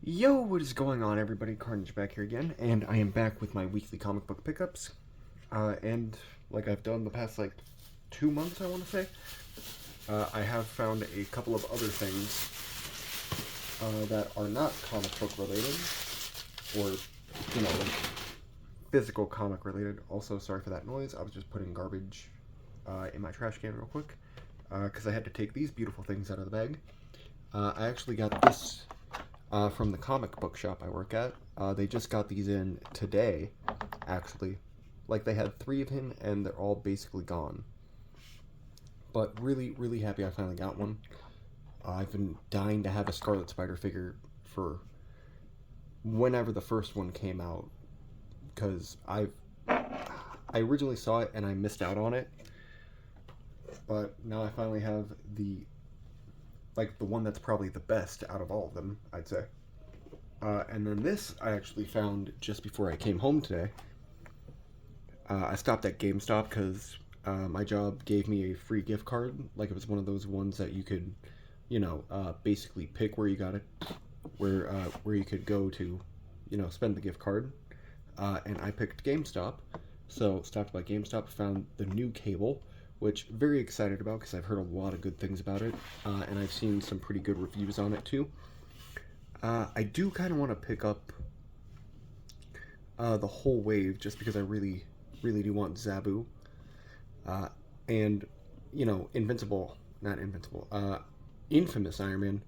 Yo, what is going on, everybody? Carnage back here again, and I am back with my weekly comic book pickups. And like I've done the past 2 months, I want to say, I have found a couple of other things that are not comic book related, or physical comic related. Also, sorry for that noise. I was just putting garbage in my trash can real quick because I had to take these beautiful things out of the bag. I actually got this from the comic book shop I work at. They just got these in today, actually. Like, they had 3 of him, and they're all basically gone. But really, really happy I finally got one. I've been dying to have a Scarlet Spider figure for whenever the first one came out, because I originally saw it and I missed out on it. But now I finally have the one that's probably the best out of all of them, I'd say. And then this I actually found just before I came home today. I stopped at GameStop because my job gave me a free gift card. Like, it was one of those ones that you could, basically pick where you got it, where you could go to, spend the gift card. And I picked GameStop, so stopped by GameStop, found the new Cable, which very excited about because I've heard a lot of good things about it, and I've seen some pretty good reviews on it too. I do kind of want to pick up the whole wave just because I really, really do want Zabu. And, Invincible, not Invincible, Infamous Iron Man.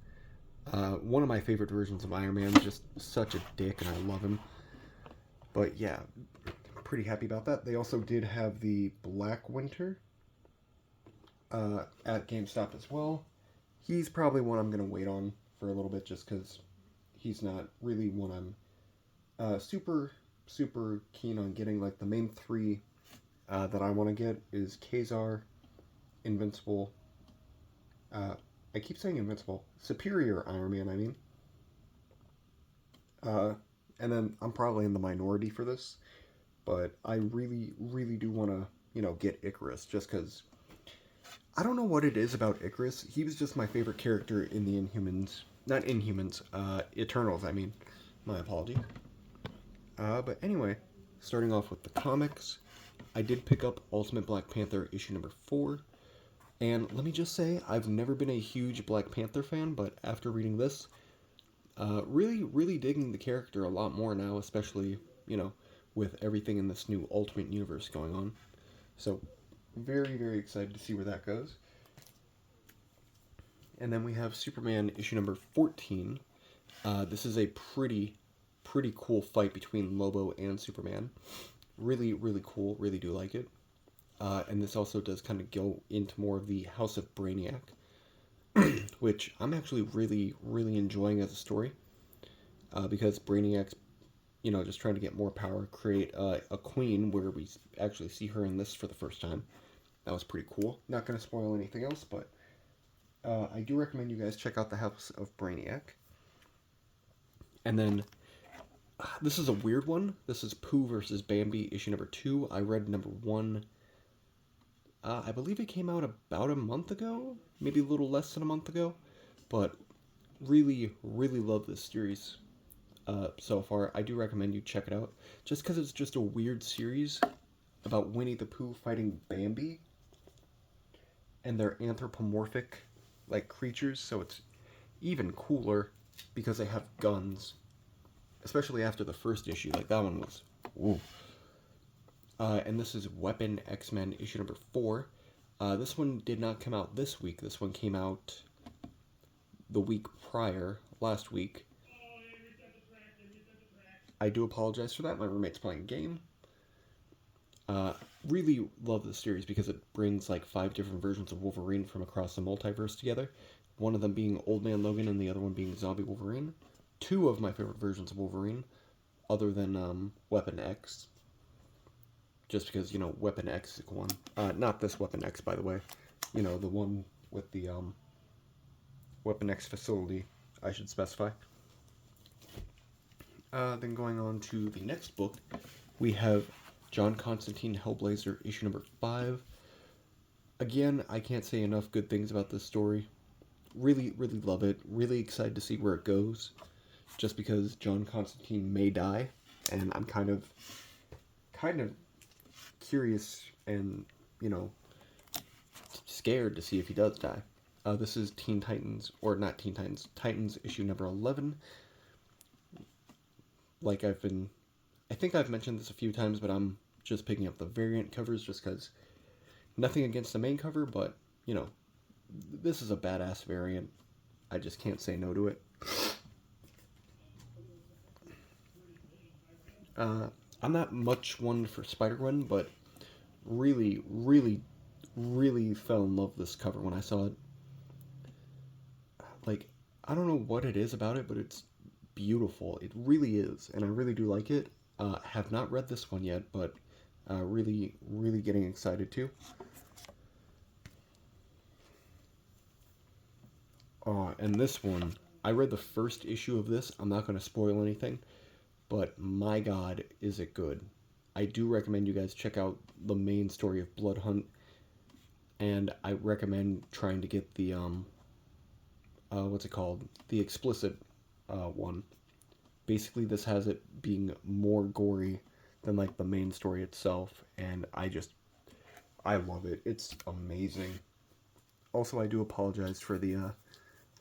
One of my favorite versions of Iron Man, just such a dick, and I love him. But yeah, pretty happy about that. They also did have the Black Winter at GameStop as well. He's probably one I'm going to wait on for a little bit just because he's not really one I'm super, super keen on getting. Like, the main 3 that I want to get is Kazar, Invincible. I keep saying Invincible. Superior Iron Man, I mean. And then I'm probably in the minority for this, but I really, really do want to, get Icarus just because I don't know what it is about Icarus. He was just my favorite character in the Inhumans. Not Inhumans, Eternals, I mean. My apology. But anyway, starting off with the comics, I did pick up Ultimate Black Panther issue number 4. And let me just say, I've never been a huge Black Panther fan, but after reading this, really, really digging the character a lot more now, especially, with everything in this new Ultimate Universe going on. So, very, very excited to see where that goes. And then we have Superman issue number 14. This is a pretty cool fight between Lobo and Superman. Really, really cool. Really do like it. And this also does kind of go into more of the House of Brainiac, which I'm actually really, really enjoying as a story. Because Brainiac's, just trying to get more power, create a queen where we actually see her in this for the first time. That was pretty cool. Not going to spoil anything else, but I do recommend you guys check out the House of Brainiac. And then, this is a weird one. This is Pooh versus Bambi, issue number 2. I read number 1. I believe it came out about a month ago, maybe a little less than a month ago, but really, really love this series so far. I do recommend you check it out, just because it's just a weird series about Winnie the Pooh fighting Bambi, and they're anthropomorphic, creatures, so it's even cooler because they have guns, especially after the first issue. Like, that one was, ooh. And this is Weapon X-Men issue number 4. This one did not come out this week. This one came out the week prior, last week. I do apologize for that. My roommate's playing a game. Really love this series because it brings 5 different versions of Wolverine from across the multiverse together. One of them being Old Man Logan and the other one being Zombie Wolverine. 2 of my favorite versions of Wolverine, other than Weapon X. Just because, Weapon X is one. Not this Weapon X, by the way. The one with the Weapon X facility, I should specify. Then going on to the next book, we have John Constantine Hellblazer, issue number 5. Again, I can't say enough good things about this story. Really, really love it. Really excited to see where it goes. just because John Constantine may die, and I'm kind of curious and, you know, scared to see if he does die. This is Teen Titans, or not Teen Titans, Titans issue number 11. Like I think I've mentioned this a few times, but I'm just picking up the variant covers just because nothing against the main cover, but, you know, this is a badass variant. I just can't say no to it. I'm not much one for Spider-Gwen, but really, really, really fell in love with this cover when I saw it. Like, I don't know what it is about it, but it's beautiful. It really is, and I really do like it. Have not read this one yet, but really, really getting excited too. And this one, I read the first issue of this. I'm not going to spoil anything, but my God, is it good. I do recommend you guys check out the main story of Blood Hunt, and I recommend trying to get the, what's it called? The explicit one. Basically, this has it being more gory than, like, the main story itself, and I love it. It's amazing. Also, I do apologize for the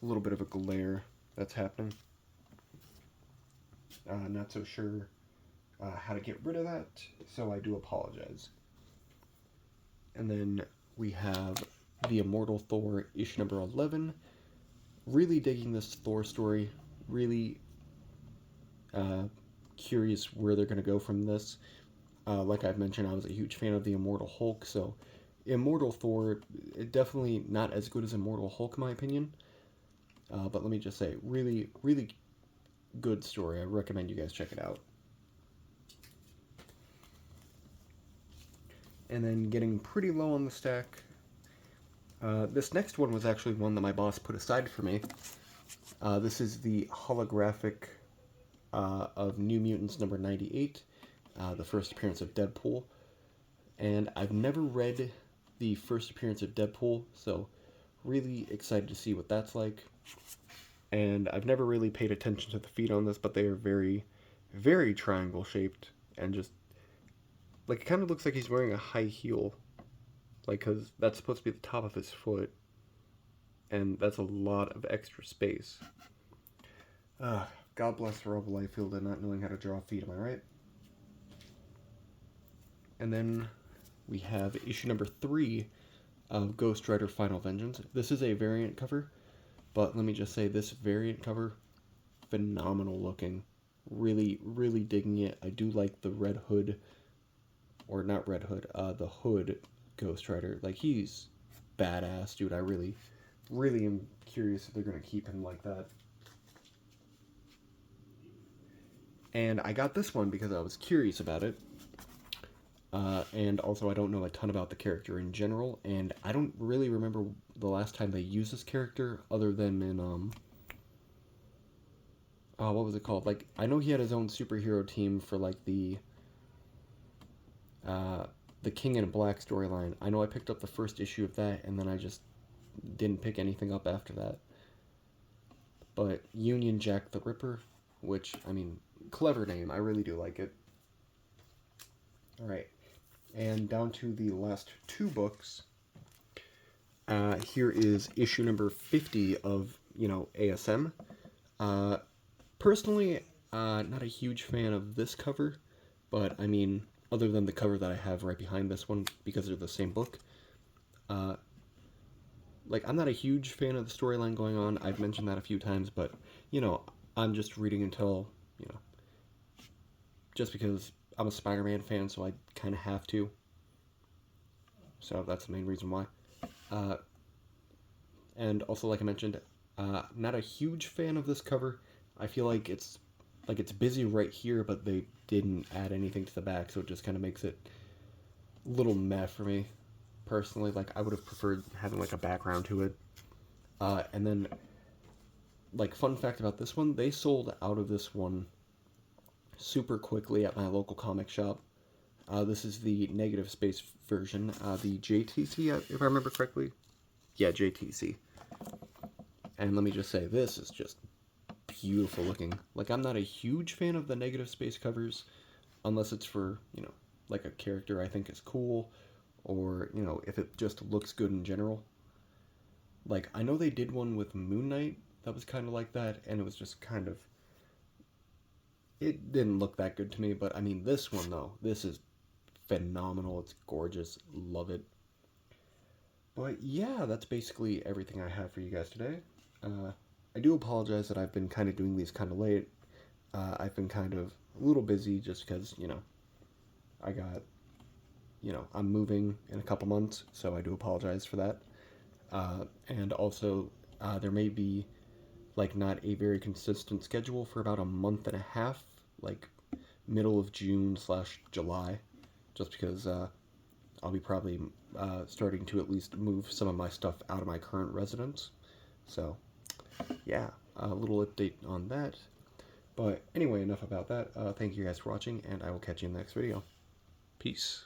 little bit of a glare that's happening. Not so sure how to get rid of that, so I do apologize. And then we have The Immortal Thor, issue number 11. Really digging this Thor story. Really curious where they're going to go from this. Like I've mentioned, I was a huge fan of the Immortal Hulk, so Immortal Thor, definitely not as good as Immortal Hulk in my opinion. But let me just say, really, really good story. I recommend you guys check it out. And then getting pretty low on the stack. This next one was actually one that my boss put aside for me. This is the holographic of New Mutants number 98, the first appearance of Deadpool. And I've never read the first appearance of Deadpool, so really excited to see what that's like. And I've never really paid attention to the feet on this, but they are very, very triangle shaped, and just, like, it kind of looks like he's wearing a high heel, like, because that's supposed to be the top of his foot, and that's a lot of extra space. God bless Rob Liefeld and not knowing how to draw feet, am I right? And then we have issue number 3 of Ghost Rider Final Vengeance. This is a variant cover, but let me just say, this variant cover, phenomenal looking. Really, really digging it. I do like the Red Hood, or not Red Hood, the Hood Ghost Rider. Like, he's badass, dude. I really, really am curious if they're going to keep him like that. And I got this one because I was curious about it. And also I don't know a ton about the character in general, and I don't really remember the last time they used this character other than in, what was it called? Like, I know he had his own superhero team for, like, the King in Black storyline. I know I picked up the first issue of that, and then I just didn't pick anything up after that. But Union Jack the Ripper, which, I mean, clever name. I really do like it. Alright. And down to the last 2 books. Here is issue number 50 of, ASM. Personally, not a huge fan of this cover, but, I mean, other than the cover that I have right behind this one, because they're the same book, I'm not a huge fan of the storyline going on. I've mentioned that a few times, but, I'm just reading until, just because I'm a Spider-Man fan, so I kind of have to. So that's the main reason why. And also, like I mentioned, not a huge fan of this cover. I feel like it's busy right here, but they didn't add anything to the back, so it just kind of makes it a little meh for me, personally. Like, I would have preferred having, like, a background to it. And then, like, fun fact about this one, they sold out of this one super quickly at my local comic shop. This is the negative space version, the JTC, if I remember correctly. Yeah, JTC. And let me just say, this is just beautiful looking. Like, I'm not a huge fan of the negative space covers, unless it's for, like a character I think is cool, or, if it just looks good in general. Like, I know they did one with Moon Knight that was kind of like that, and it was just kind of. It didn't look that good to me, but I mean, this one, though, this is phenomenal. It's gorgeous. Love it. But yeah, that's basically everything I have for you guys today. I do apologize that I've been kind of doing these kind of late. I've been kind of a little busy just because, I got, I'm moving in a couple months, so I do apologize for that. And also, there may be like not a very consistent schedule for about a month and a half, like middle of June slash July, just because I'll be probably starting to at least move some of my stuff out of my current residence. So, yeah, a little update on that. But anyway, enough about that. Thank you guys for watching, and I will catch you in the next video. Peace.